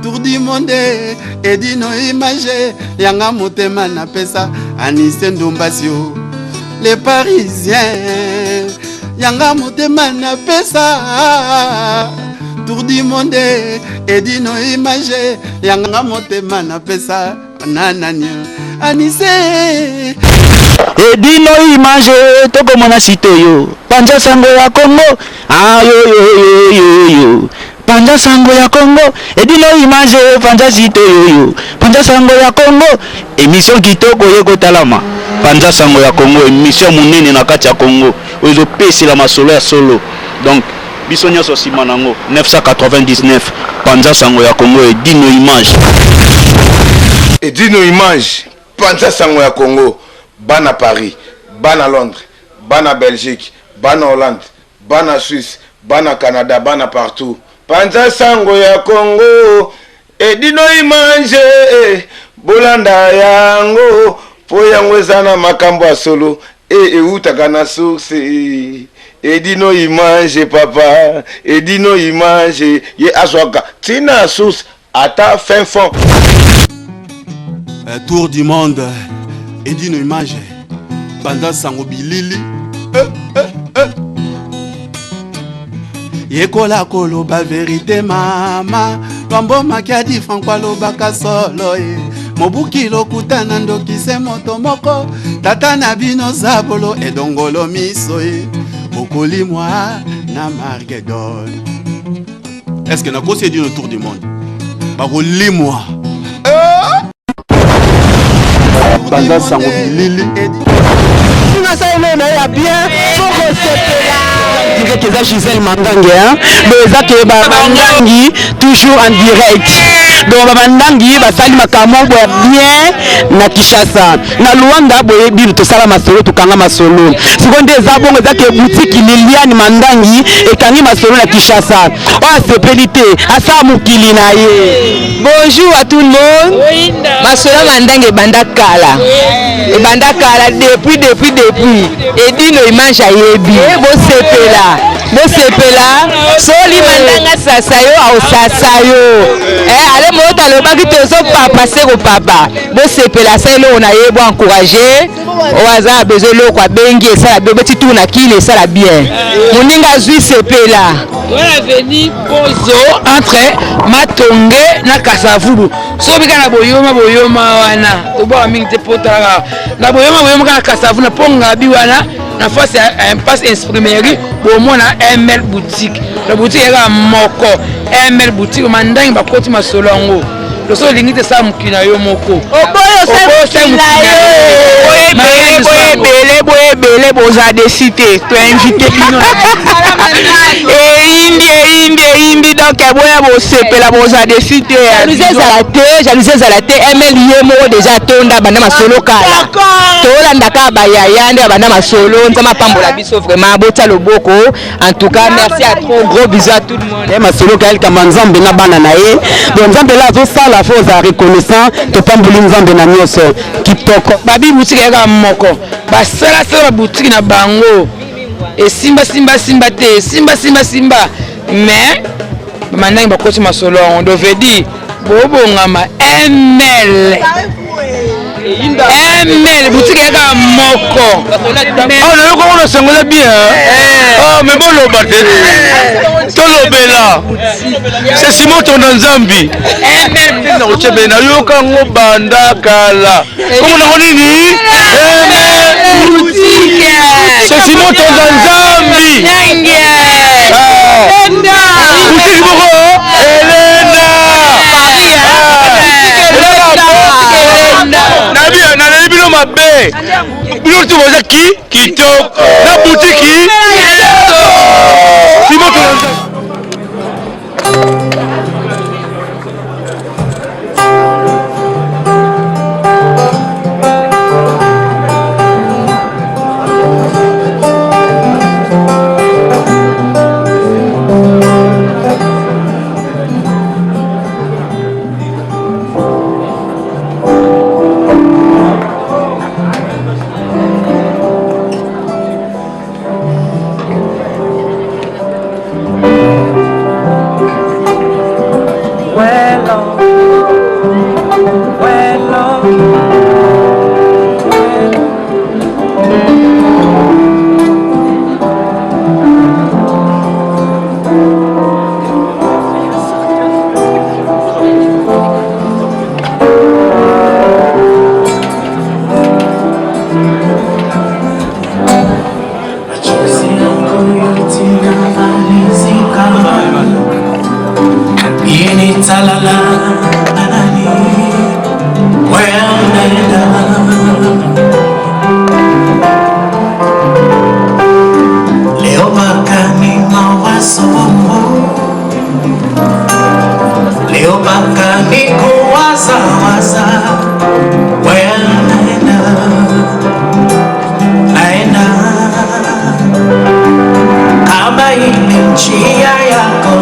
Tour du monde et dino image yanga motema na pesa Anise Ndombasio les Parisiens yanga motema na pesa Tour du monde et dino image yanga motema na pesa nananya Anise et dino image toko mona sitoyo panja sango ya Congo yo Panja sango ya Congo, et dis no image, panja sito yo. Panja sango ya Congo, émission kitoko yeko talama. Panja sango ya Congo, émission munene na kati ya Congo. Ozo pesi la masolo ya solo. Donc, bisonya so simanango 999. Panja sango ya Congo, et dis no image. Et dis no image, panja sango ya Congo, bana Paris, bana Londres, bana Belgique, bana Hollande, bana Suisse, bana Canada, bana partout. Panza sango ya Congo edino imanje bolanda yango po yango ezana makambo ya solo eutaka na source edino imanje papa edino imanje ye aswaka tina source ata fin fond. Tour du monde edino imanje panza sango bilili Yekola koloba vérité mama Lwambo makiadi Francois lobaka solo Mobuki lokutana ndokise moto moko Tata na bino zabolo edongolo miso Okoli moi na Margedon. Est-ce que na kosi dit le tour du monde? Bakoli moi Banda sango bilili Nasa ele ya bien Foko sepela Direct que Gisèle Mandangi mais que Mandangi toujours en direct donc Mandangi basali makambo bien na Kinshasa na Luanda boye bilu to sala masolo to kanga masolo sikonde zabongo zake boutique Liliane Mandangi ekangi masolo na Kinshasa o sepelité asa mukili na ye. Bonjour à tout le monde. Masolo Mandangi bandakala et bandakala depuis et dit no image à yebi bo sepela soli mandanga sasayo au sasayo ale mota le baki tozo papa seko papa bo sepela selo na yebo encourager oaza besoin lo kwa bengi ça la beti tout na kile ça la bien moninga zui sepela voilà veni pozo entre Matonge na Kasavubu so bika na boyoma wana to ba mingi te potala na boyoma kana Kasavubu na ponga biwana na face un passe imprimerie pour moi na ML boutique la boutique est moko ML boutique mandangi ba koti masolongo le so lingite sa mukina yo moko oboyo sa boye boza de cité to invité bino indi donc boye bo sepela boza de cité jalousie zalate ML yemo déjà tonda bana masolo kala to landa ka bayaya nde bana masolo nzama pambola biso vraiment bota loboko en tout cas merci à trop gros bisous à tout le monde et masolo kala kama nzambe na bana na ye donc nzambe la zo sala faux à reconnaissant to pamboli nzambe na nyoso kitoko babi boutique ya moko basala sala boutique na bango et simba te simba mais mandangi bakoti masolo on devait dire bobo ngama ML boutique ya moko Oh le ko on sengola bien oh mais bon lo batte to lo bela c'est Simon ton Nzambi ML no chebe na yo kango banda kala comment on nini boutique c'est Simon ton Nzambi boutique boko Elena na bino mabe bino tu boza kitoko na boutique Simon Njia yako